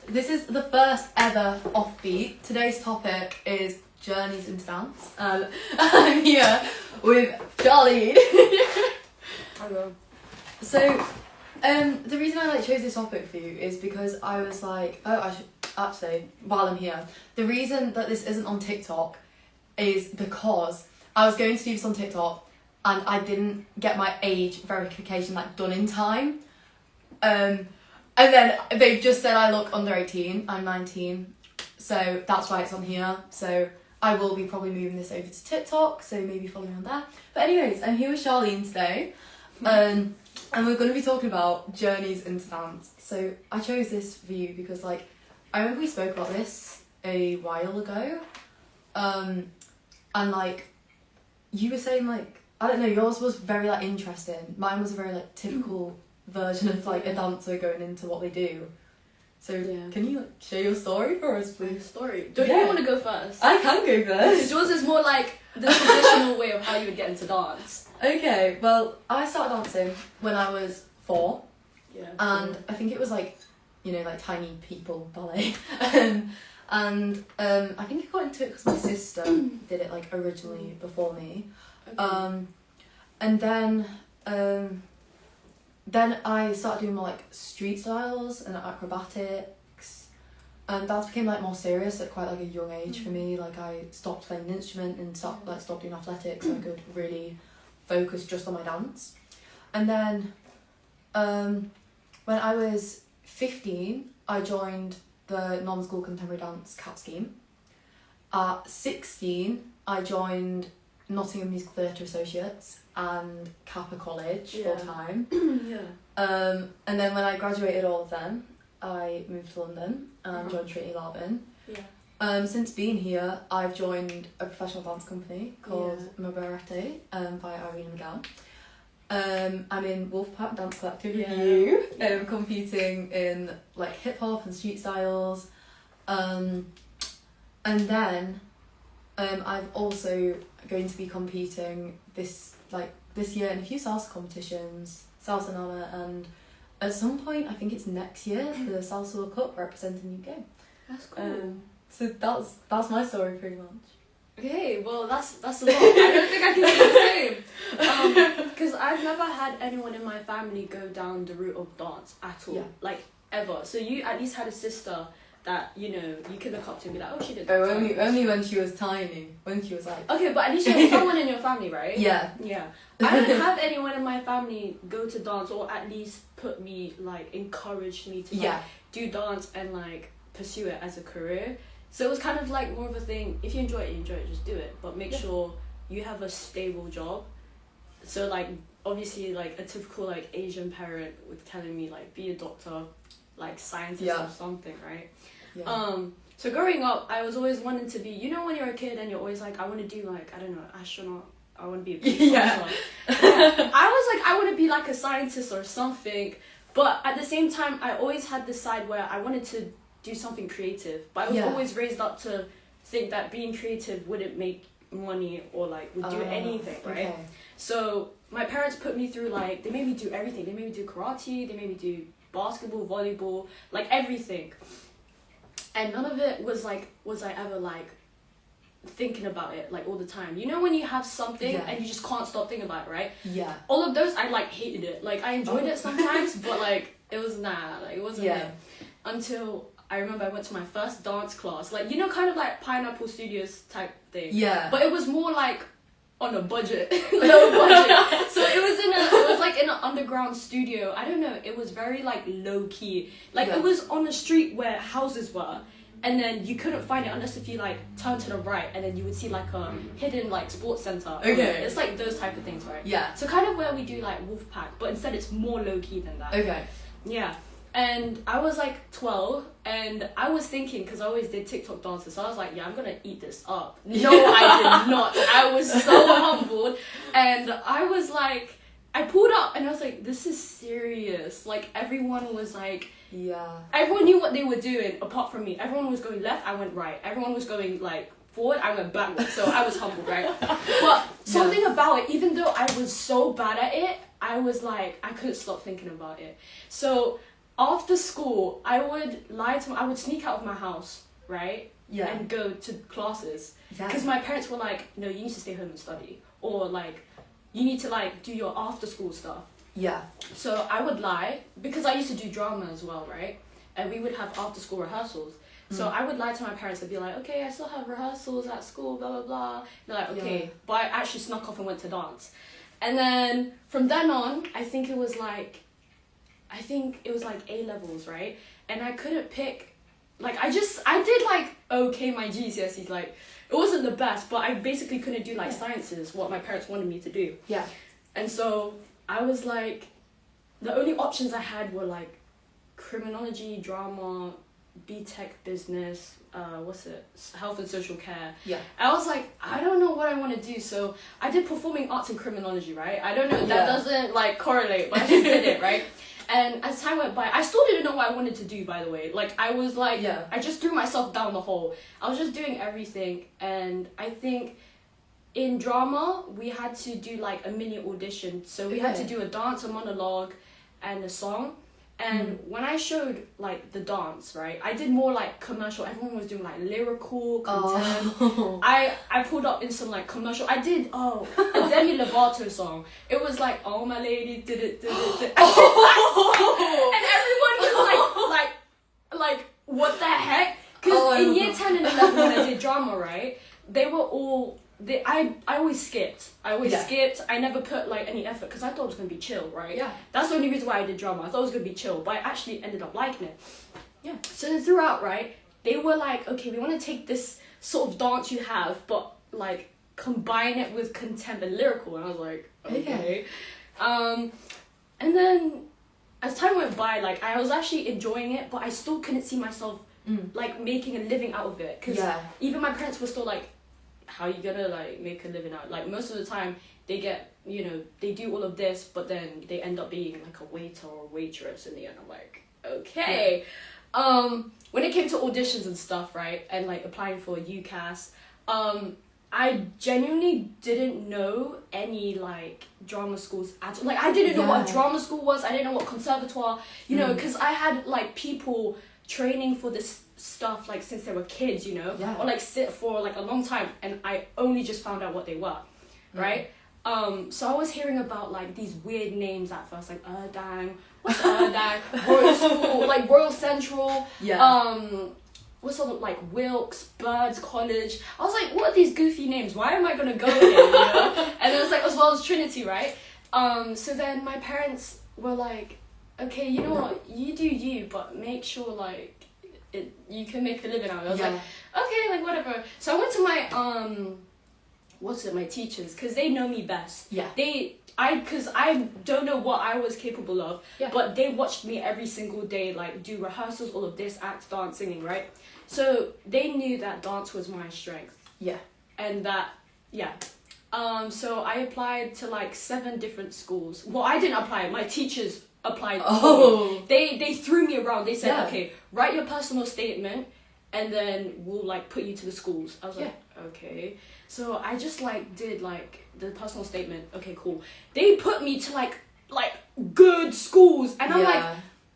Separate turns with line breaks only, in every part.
This is the first ever offbeat. Today's topic is journeys into dance. I'm here with Charlene.
Hello.
So, the reason I chose this topic for you is because I was like, I should actually, while I'm here, the reason that this isn't on TikTok is because I was going to do this on TikTok and I didn't get my age verification done in time. And then they've just said I look under 18. I'm 19, so that's why it's on here. So I will be probably moving this over to TikTok, so maybe follow me on there. But anyways, I'm here with Charlene today, and we're going to be talking about journeys into dance. So I chose this for you because, I remember we spoke about this a while ago, and you were saying I don't know, yours was very interesting. Mine was a very typical version of a dancer going into what they do. So can you share your story for us, please?
Story? Don't you want to go first?
I can go first.
Yours is more like the traditional way of how you would get into dance.
Okay, well, I started dancing when I was 4.
Yeah.
And I think it was tiny people ballet. and I think I got into it because my sister did it originally before me. Okay. And then I started doing more street styles and acrobatics, and that became more serious at quite a young age for me. I stopped playing an instrument and stopped doing athletics, so I could really focus just on my dance. And then when I was 15, I joined the non-school contemporary dance CAT scheme. At 16, I joined Nottingham Musical Theatre Associates and Kappa College full time. And then when I graduated all of them, I moved to London and joined Trinity Larvin. Since being here, I've joined a professional dance company called Mabarete by Irene Miguel. I'm in Wolfpack Dance Collective with you, competing in hip hop and street styles. And then I've also going to be competing this year in a few salsa competitions, Salsa Nana, and at some point I think it's next year the Salsa World Cup representing UK.
That's cool.
So that's my story pretty much.
Okay, well that's a lot. I don't think I can do the same. Because I've never had anyone in my family go down the route of dance at all, ever. So you at least had a sister that you can look up to and be like, oh, she did.
Oh, only when she was tiny, when she was
Okay, but at least you have someone in your family, right?
Yeah.
I don't have anyone in my family go to dance, or at least put me encourage me to do dance and pursue it as a career. So it was kind of more of a thing. If you enjoy it, just do it. But make sure you have a stable job. So obviously a typical Asian parent would telling me be a doctor, scientist or something, right? So growing up, I was always wanting to be, when you're a kid and you're always I want to do I don't know, astronaut, I want to be a police officer. I was I want to be a scientist or something, but at the same time I always had this side where I wanted to do something creative, but I was always raised up to think that being creative wouldn't make money or would do anything, right? Okay. So my parents put me through they made me do everything. They made me do karate, they made me do basketball, volleyball, everything. And none of it was I ever thinking about it all the time. When you have something and you just can't stop thinking about it, right? Yeah. All of those I hated it. I enjoyed it sometimes, but it was it wasn't it. Until I remember I went to my first dance class. Kind of Pineapple Studios type thing. Yeah. But it was more on a budget, low budget. So it was in an underground studio. I don't know. It was very low key. It was on the street where houses were, and then you couldn't find it unless if you turn to the right, and then you would see a hidden sports center. Okay. It's those type of things, right? Yeah. So kind of where we do Wolfpack, but instead it's more low key than that. Okay. Yeah. And I was 12, and I was thinking, because I always did TikTok dances, so I was I'm gonna eat this up. No, I did not. I was so humbled, and I was I pulled up, and I was this is serious. Everyone was everyone knew what they were doing apart from me. Everyone was going left, I went right. Everyone was going forward, I went backwards. So I was humbled, right? But something about it, even though I was so bad at it, I was I couldn't stop thinking about it. So after school, I would sneak out of my house, right?
Yeah.
And go to classes.
Yeah.
Because my parents were like, no, you need to stay home and study. Or like, you need to like do your after school stuff.
Yeah.
So I would lie, because I used to do drama as well, right? And we would have after school rehearsals. So I would lie to my parents and be like, okay, I still have rehearsals at school, blah, blah, blah. They're like, okay.
Yeah.
But I actually snuck off and went to dance. And then from then on, I think it was like A-levels, right? And I couldn't pick, like, I did like, okay, my GCSEs, like, it wasn't the best, but I basically couldn't do like sciences, what my parents wanted me to do.
Yeah.
And so I was like, the only options I had were like criminology, drama, BTech business, health and social care.
Yeah.
I was like, I don't know what I want to do, so I did performing arts and criminology, right? I don't know, that doesn't like correlate, but I just did it, right? And as time went by, I still didn't know what I wanted to do, by the way. Like, I was like, I just threw myself down the hole. I was just doing everything, and I think in drama, we had to do like a mini audition. So we had to do a dance, a monologue, and a song. And when I showed like the dance, right, I did more like commercial. Everyone was doing like lyrical content. I pulled up in some like commercial. I did a Demi Lovato song. It was like, oh my lady did it. And everyone was like what the heck? Because in year 10 and 11 when I did drama, right, they were all. I always skipped. Skipped. I never put like any effort because I thought it was gonna be chill, right?
Yeah.
That's the only reason why I did drama. I thought it was gonna be chill, but I actually ended up liking it.
Yeah.
So throughout, right, they were like, okay, we want to take this sort of dance you have, but like combine it with contempt and lyrical. And I was like, okay. And then as time went by, like I was actually enjoying it, but I still couldn't see myself like making a living out of it because even my parents were still like, how you gonna like make a living out? Like most of the time they get, they do all of this, but then they end up being like a waiter or a waitress in the end. I'm like, okay. When it came to auditions and stuff, right, and like applying for UCAS, I genuinely didn't know any like drama schools at all. Like I didn't know what a drama school was. I didn't know what conservatoire, because I had like people training for this stuff like since they were kids, or like sit for like a long time, and I only just found out what they were, right? So I was hearing about like these weird names at first, like Erdang, what's Erdang, Royal School, like Royal Central, what's all like Wilkes, Birds College. I was like, what are these goofy names? Why am I gonna go here? And it was like, as well as Trinity, right? So then my parents were like, okay, you know what, you do you, but make sure like you can make a living out of it. I was like, okay, like whatever. So I went to my my teachers, because they know me best. Yeah. Because I don't know what I was capable of, but they watched me every single day, like do rehearsals, all of this, act, dance, singing, right? So they knew that dance was my strength. Yeah. And that, so I applied to like 7 different schools. Well, I didn't apply, my teachers applied. They threw me around. They said, okay, write your personal statement and then we'll like put you to the schools. I was like, okay. So I just like did like the personal statement. Okay, cool. They put me to like good schools, and I'm like,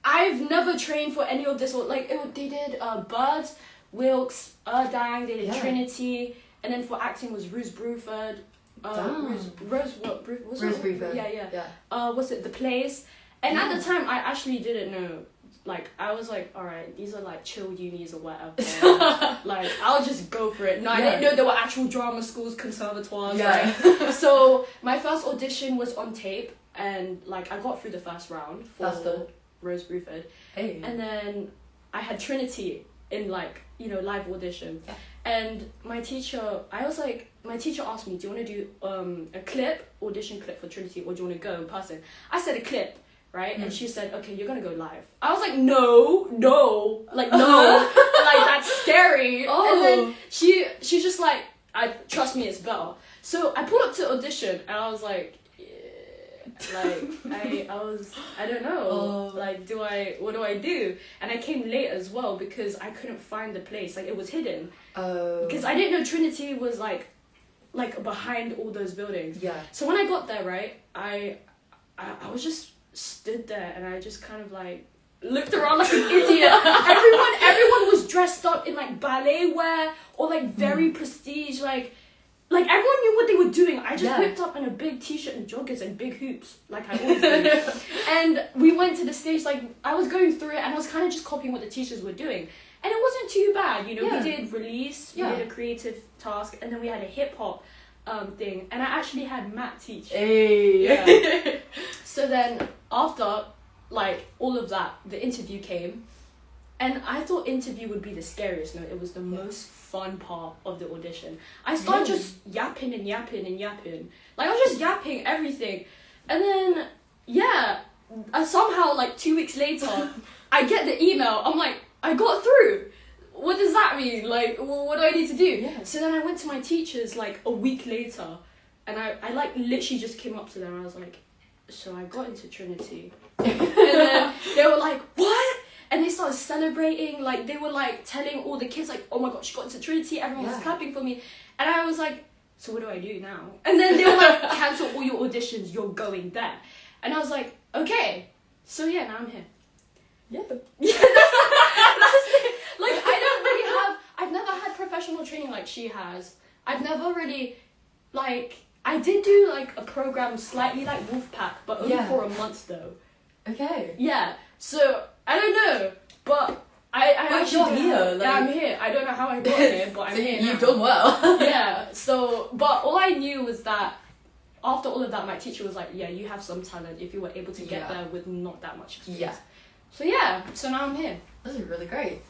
I've never trained for any of this. They did Birds, Wilkes, Erdang, they did Trinity, and then for acting was Rose Bruford. Rose Bruford. Yeah. What's it? The Plays. And at the time, I actually didn't know. Like, I was like, alright, these are like chill unis or whatever. Like, I'll just go for it. No, I didn't know there were actual drama schools, conservatoires, right? So, my first audition was on tape, and like, I got through the first round for Rose Bruford. Hey. And then I had Trinity in like, live audition. And my teacher asked me, do you want to do a audition clip for Trinity, or do you want to go in person? I said a clip. Right? And she said, okay, you're gonna go live. I was like, no, like, no, like, that's scary. And then she's just like, trust me, it's better. So I pulled up to audition, and I was like, I don't know, like, what do I do? And I came late as well, because I couldn't find the place, like, it was hidden. Because I didn't know Trinity was, like behind all those buildings. Yeah. So when I got there, right, I was just stood there, and I just kind of like looked around like an idiot. Everyone was dressed up in like ballet wear or like very prestige, like everyone knew what they were doing. I just whipped up in a big t-shirt and joggers and big hoops, like I always do. And we went to the stage, like I was going through it and I was kind of just copying what the teachers were doing. And it wasn't too bad, you know. We did release, we did a creative task, and then we had a hip hop thing. And I actually had math teach.
Hey.
Yeah. So then after like all of that, the interview came. And I thought interview would be the scariest. No, it was the most fun part of the audition. I started just yapping and yapping and yapping. Like, I was just yapping everything. And then, somehow, like, 2 weeks later, I get the email. I'm like, I got through. What does that mean? Like, what do I need to do?
Yeah.
So then I went to my teachers, like, a week later. And I like, literally just came up to them. And I was like, so I got into Trinity. And then they were like, what? And they started celebrating, like, they were, like, telling all the kids, like, oh my god, she got into Trinity, everyone was clapping for me. And I was like, so what do I do now? And then they were like, cancel all your auditions, you're going there. And I was like, okay. So yeah, now I'm here.
Yeah.
That's it. Like, I've never had professional training like she has. I've never really, like, I did do, like, a program slightly like Wolfpack, but only for a month, though.
Okay.
Yeah, so I don't know, but I
you're here.
Yeah, I'm here. I don't know how I got here, but I'm
so
here.
You've done well.
Yeah. So, but all I knew was that after all of that, my teacher was like, "Yeah, you have some talent if you were able to get there with not that much experience."
Yeah.
So yeah. So now I'm here.
This is really great.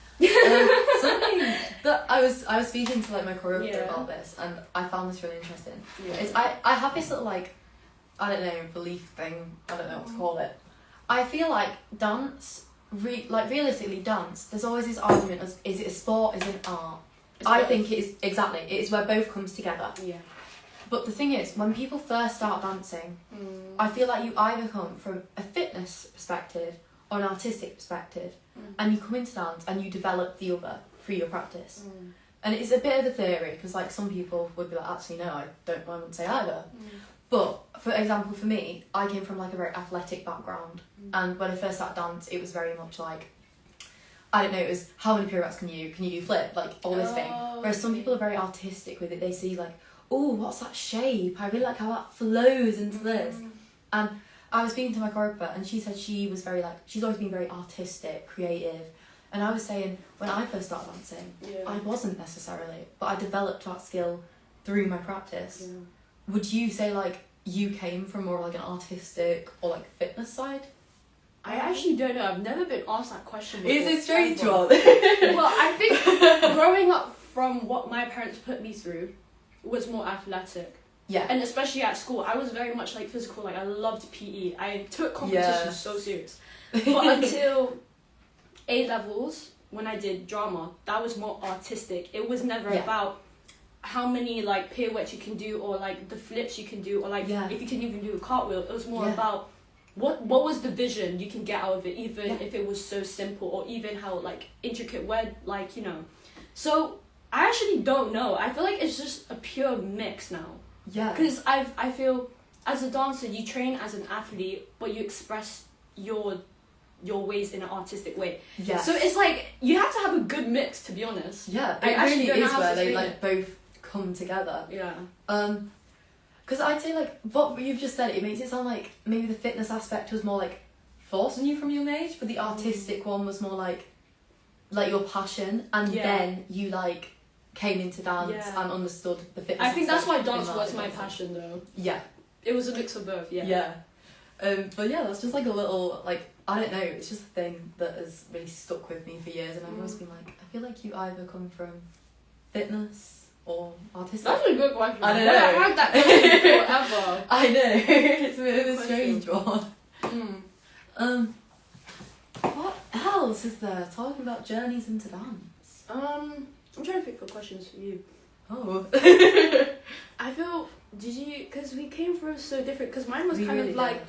Something that I was speaking to like my choreographer about this, and I found this really interesting.
Yeah.
Is I have this little like, I don't know, belief thing. I don't know what to call it. I feel like dance, realistically dance, there's always this argument as, is it a sport, is it an art? I think it is, exactly, it is where both comes together.
Yeah.
But the thing is, when people first start dancing, I feel like you either come from a fitness perspective or an artistic perspective, and you come into dance and you develop the other through your practice. And it's a bit of a theory, because like some people would be like, actually no, I wouldn't say either. But, for example, for me, I came from, like, a very athletic background. And when I first started dance, it was very much like, I don't know, it was, how many pirouettes can you do flip? Like, all this thing. Whereas some people are very artistic with it. They see, like, oh, what's that shape? I really like how that flows into this. And I was speaking to my choreographer, and she said she was very, like, she's always been very artistic, creative. And I was saying, when I first started dancing, I wasn't necessarily. But I developed that skill through my practice. Yeah. Would you say, like, you came from more, like, an artistic or, like, fitness side?
I actually don't know. I've never been asked that question before.
It's a strange one.
Well, I think growing up from what my parents put me through was more athletic.
Yeah.
And especially at school, I was very much, like, physical. Like, I loved PE. I took competitions so serious. But until A-levels, when I did drama, that was more artistic. It was never about how many like pirouettes you can do, or like the flips you can do, or like if you can even do a cartwheel. It was more about what was the vision you can get out of it, even if it was so simple, or even how like intricate where, like, you know. So I actually don't know. I feel like it's just a pure mix now. Yeah. Because I feel as a dancer you train as an athlete, but you express your ways in an artistic way. Yeah. So it's like you have to have a good mix, to be honest. Yeah. It really is where they like both come together. Yeah.
Because I'd say like what you've just said, it makes it sound like maybe the fitness aspect was more like forcing you from a young age, but the artistic one was more like your passion, and then you like came into dance and understood the fitness.
I think that's why dance was my passion, though. Yeah. It was a mix of both. Yeah.
Yeah. But yeah, that's just like a little like, I don't know, it's just a thing that has really stuck with me for years, and I've always been like, I feel like you either come from fitness or artistic.
That's a good question.
I don't know.
I've had that question forever.
I know. It's a bit of a strange one. What else is there? Talking about journeys into dance.
I'm trying to think for questions for you.
Oh.
I feel, because we came from so different, because mine was kind of like,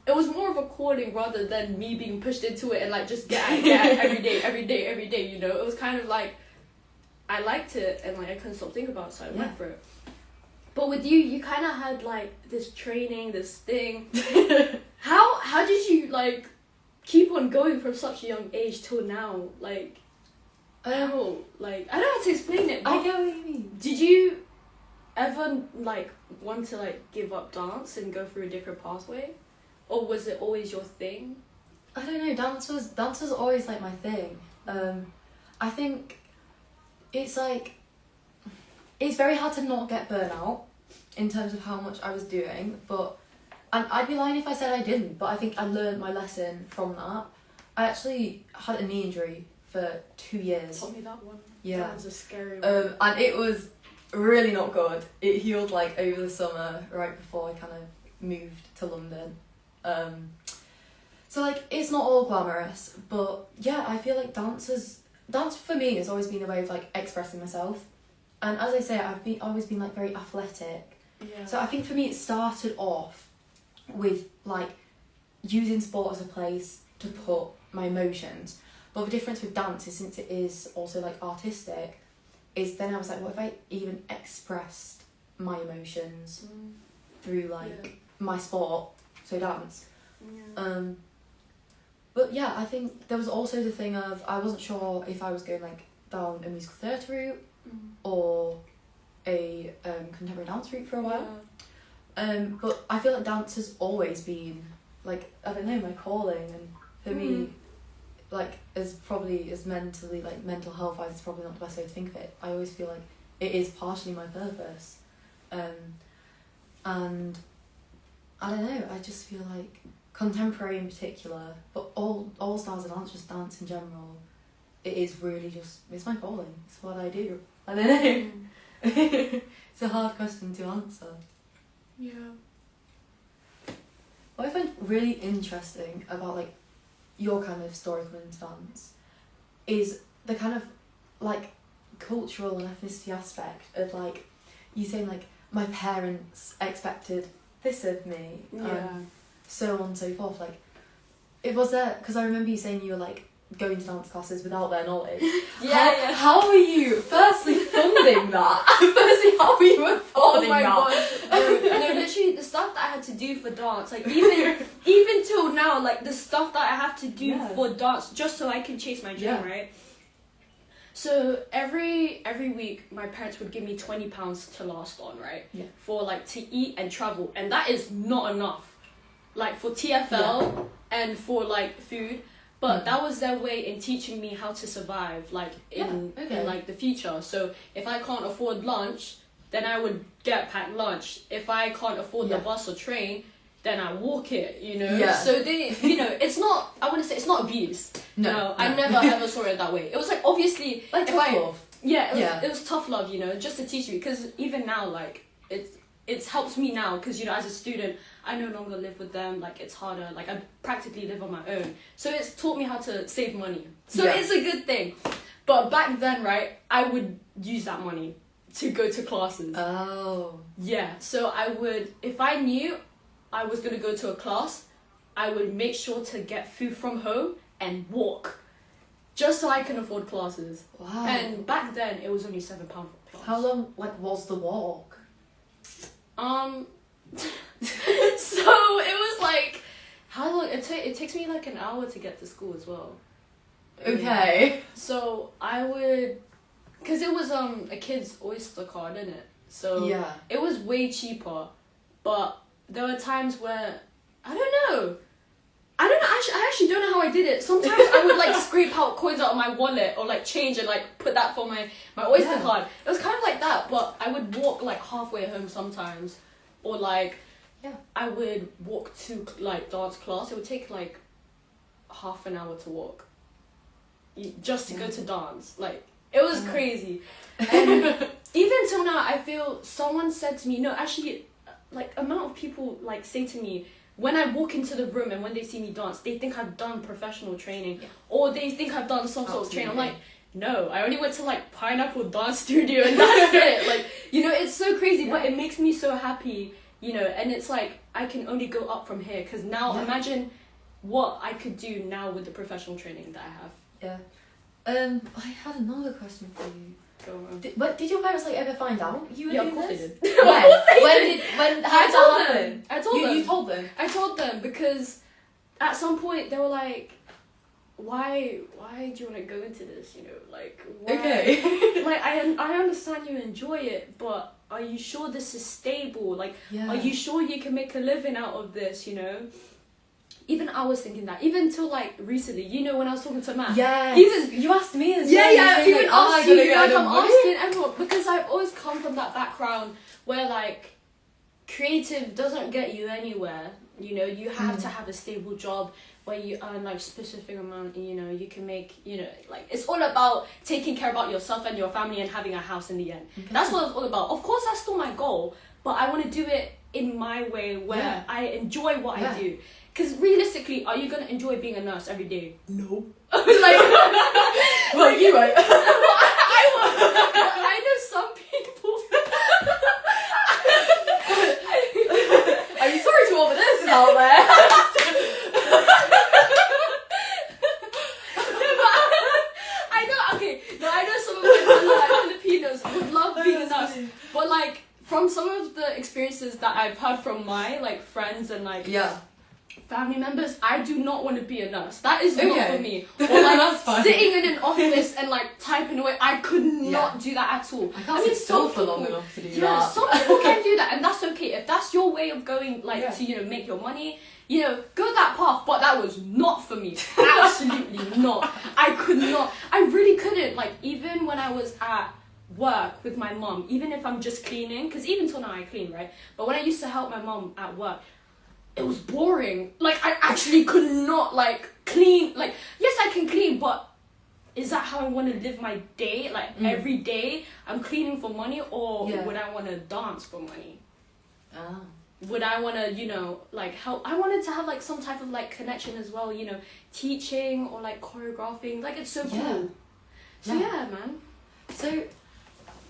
it was more of a calling rather than me being pushed into it and like just get every day, you know. It was kind of like, I liked it and like I couldn't stop thinking about it, so I went for it. But with you kind of had like this training, this thing. How did you like keep on going from such a young age till now? Like, how? Like, I don't know how to explain it. But
I get what you mean.
did you ever like want to like give up dance and go through a different pathway, or was it always your thing?
I don't know. Dance was always like my thing. I think it's like it's very hard to not get burnout in terms of how much I was doing, and I'd be lying if I said I didn't. But I think I learned my lesson from that. I actually had a knee injury for 2 years.
Tell me that one.
Yeah.
That was a scary one.
And it was really not good. It healed like over the summer, right before I kind of moved to London. So like it's not all glamorous, but yeah, I feel like dance for me has always been a way of like expressing myself. And as I say, I've always been like very athletic.
Yeah.
So I think for me it started off with like using sport as a place to put my emotions. But the difference with dance is, since it is also like artistic, is then I was like, what if I even expressed my emotions through like my sport, so dance.
Yeah.
But yeah, I think there was also the thing of I wasn't sure if I was going like down a musical theatre route or a contemporary dance route for a while. But I feel like dance has always been like, I don't know, my calling, and for me, like as mentally, like mental health wise, it's probably not the best way to think of it. I always feel like it is partially my purpose. And I don't know, I just feel like contemporary in particular, but all styles of dance, just dance in general, it is really just, it's my calling, it's what I do. I don't know. It's a hard question to answer.
Yeah.
What I find really interesting about like your kind of story coming into dance is the kind of like cultural and ethnicity aspect of like you saying like my parents expected this of me, so on and so forth. Like it was there because I remember you saying you were like going to dance classes without their knowledge. How are you firstly funding that? Firstly, how are you affording that?
Oh my god. No, literally the stuff that I had to do for dance, like even till now, like the stuff that I have to do for dance just so I can chase my dream, right? So every week my parents would give me £20 to last on, right?
Yeah.
For like to eat and travel, and that is not enough. Like for TFL and for like food. But that was their way in teaching me how to survive, like in like the future. So if I can't afford lunch, then I would get packed lunch. If I can't afford the bus or train, then I walk it, you know.
Yeah.
So they, you know, it's not. I wouldn't say it's not abuse. No, I never ever saw it that way. It was like obviously
like tough love.
Yeah, it was tough love, you know, just to teach me. Because even now, like it's helps me now. Because you know, as a student, I no longer live with them. Like it's harder. Like I practically live on my own. So it's taught me how to save money. So it's a good thing. But back then, right, I would use that money to go to classes.
Oh.
Yeah. So I would, if I knew I was gonna go to a class, I would make sure to get food from home and walk, just so I can afford classes.
Wow.
And back then, it was only £7 for a class.
How long was the walk?
So it was like, how long? It takes me like an hour to get to school as well.
Okay.
So I would, cause it was a kid's Oyster card, innit? So it was way cheaper, but there were times where I don't know. I actually don't know how I did it. Sometimes I would like scrape out coins out of my wallet or like change and like put that for my Oyster card. It was kind of like that, but I would walk like halfway home sometimes, or like I would walk to like dance class. It would take like half an hour to walk, just to go to dance. Like it was crazy. And even till now, I feel someone said to me, no, actually, like amount of people like say to me, when I walk into the room and when they see me dance, they think I've done professional training or they think I've done some sort of training. I'm like, no, I only went to like Pineapple Dance Studio and that's it. Like, you know, it's so crazy, but it makes me so happy, you know, and it's like, I can only go up from here because now imagine what I could do now with the professional training that I have.
Yeah. I had another question for you. Did your parents like ever find out you were doing
of course
this?
they did.
When? How did that happen?
I told them.
You told them?
I told them because at some point they were like, why do you want to go into this, you know, like, why?
Okay.
Like, I understand you enjoy it, but are you sure this is stable? Like, are you sure you can make a living out of this, you know? Even I was thinking that, even till like recently, you know, when I was talking to Matt.
Yeah.
Even
you asked me as
yeah,
well.
yeah, even
like, oh,
asking you,
get
like, I'm
money?
asking everyone, because I've always come from that background where, like, creative doesn't get you anywhere, you know, you have to have a stable job where you earn, like, specific amount, and, you know, you can make, you know, like, it's all about taking care about yourself and your family and having a house in the end. Okay. That's what it's all about. Of course, that's still my goal, but I want to do it in my way where I enjoy what I do. Because realistically, are you going to enjoy being a nurse every day? No. Like,
well, you won't.
I know some people.
I'm sorry to all the nurses out there.
I know some of my fellow, like, Filipinos would love being a nurse. But, like, from some of the experiences that I've had from my, like, friends and, like, family members, I do not want to be a nurse. That is not for me. Or, like, sitting in an office and, like, typing away. I could not do that at all.
I can't sit still for long enough to do that.
Yeah, some people can do that, and that's okay. If that's your way of going, like, to, you know, make your money, you know, go that path. But that was not for me. Absolutely not. I could not. I really couldn't. Like, even when I was at work with my mom, even if I'm just cleaning, because even till now I clean, right? But when I used to help my mom at work, it was boring. Like, I actually could not, like, clean. Like, yes, I can clean, but is that how I want to live my day? Like, every day I'm cleaning for money, or would I want to dance for money? Would I want to, you know, like, help? I wanted to have, like, some type of, like, connection as well, you know, teaching or, like, choreographing. Like, it's so cool. So, yeah, man.
So,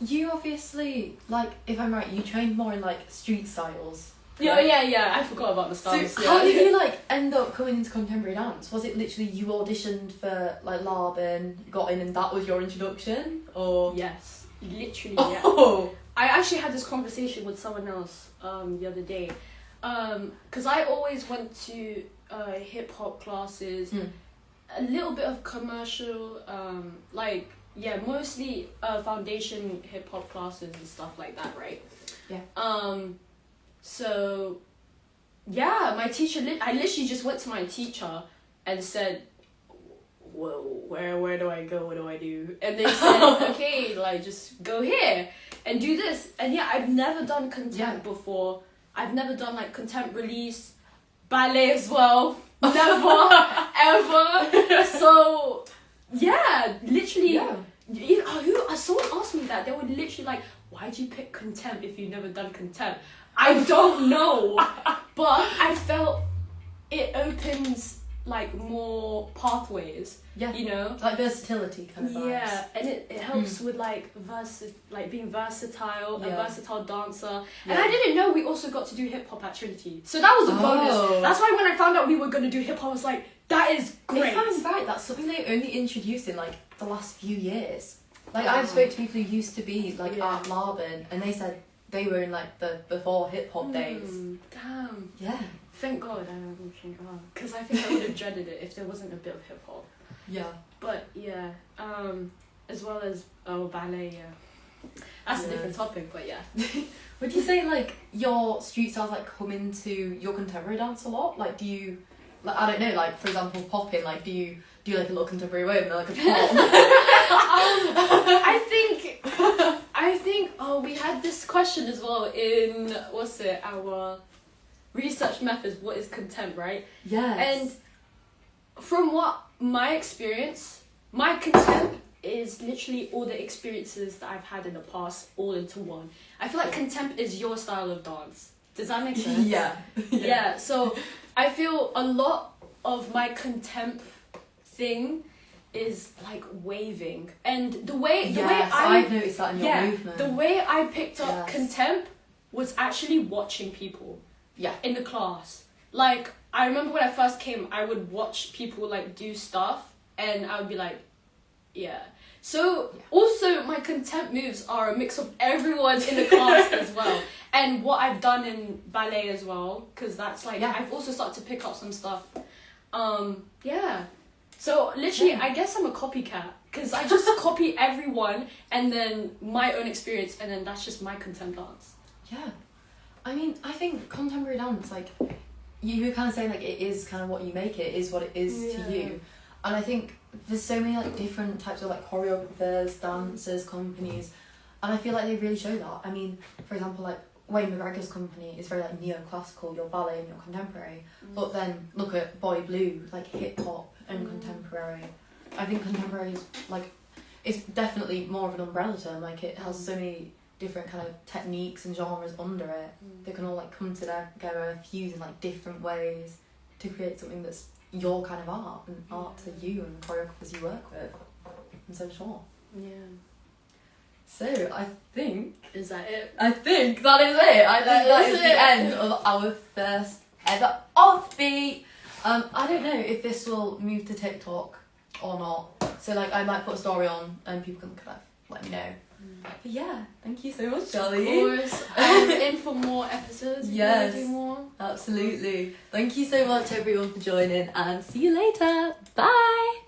you obviously, like, if I'm right, you trained more in, like, street styles.
Right? Yeah. I forgot about the styles.
So, how did you, like, end up coming into contemporary dance? Was it literally you auditioned for, like, Laban, got in, and that was your introduction? Or
Yes. Literally,
Oh!
I actually had this conversation with someone else the other day. Because I always went to hip-hop classes, a little bit of commercial, like, mostly foundation hip-hop classes and stuff like that, right?
Yeah.
So, yeah, my teacher, I literally just went to my teacher and said, well, where do I go? What do I do? And they said, okay, like, just go here and do this. And yeah, I've never done contempt before. I've never done, like, contempt release, ballet as well. Never, ever. So, yeah, literally. Yeah. Someone asked me that. They were literally like, why'd you pick contempt if you've never done contempt? I don't know. But I felt it opens, like, more pathways. Yeah. You know?
Like versatility kind of vibes.
Yeah, and it helps with, like, being versatile, a versatile dancer. And I didn't know we also got to do hip hop at Trinity. So that was a bonus. That's why when I found out we were going to do hip hop, I was like, that is great.
If I'm right, that's something they only introduced in, like, the last few years. Like, I've spoke to people who used to be, like, at Laban, and they said they were in, like, the before hip-hop days.
Damn.
Yeah.
Thank God. Because I think I would have dreaded it if there wasn't a bit of hip-hop.
Yeah.
But, yeah. As well as, ballet, That's a different topic, but yeah.
Would you say, like, your street styles, like, come into your contemporary dance a lot? Like, do you, like, I don't know, like, for example, popping, like, do you do, like, a little contemporary way and then, like, a pop?
I think, we had this question as well in, our research methods, what is contempt, right?
Yes.
And from what my experience, my contempt is literally all the experiences that I've had in the past all into one. I feel like contempt is your style of dance. Does that make sense? Yeah, so I feel a lot of my contempt thing is like waving, and the way
I've noticed that in your movement.
The way I picked up contempt was actually watching people in the class. Like, I remember when I first came, I would watch people, like, do stuff, and I would be like, so also my contempt moves are a mix of everyone in the class as well, and what I've done in ballet as well, because that's like I've also started to pick up some stuff. Yeah. So literally, I guess I'm a copycat because I just copy everyone and then my own experience, and then that's just my contempt dance.
Yeah, I mean, I think contemporary dance, like, you were kind of saying, like, it is kind of what you make it, is what it is to you. And I think there's so many, like, different types of, like, choreographers, dancers, companies, and I feel like they really show that. I mean, for example, like, Wayne McGregor's company is very, like, neoclassical, your ballet and your contemporary, but then look at Boy Blue, like, hip-hop and contemporary. I think contemporary is, like, it's definitely more of an umbrella term, like, it has so many different kind of techniques and genres under it that can all, like, come together, fuse in, like, different ways to create something that's your kind of art and art to you and choreographers you work with and so on.
Yeah.
So I think...
Is that it?
I think that is it. I think that is the end of our first ever Offbeat. I don't know if this will move to TikTok or not. So, like, I might put a story on and people can kind of let me know. But yeah, thank you so much, Charlene.
Of course. I'm in for more episodes.
Yes,
do more.
Absolutely. Thank you so much, everyone, for joining, and see you later. Bye.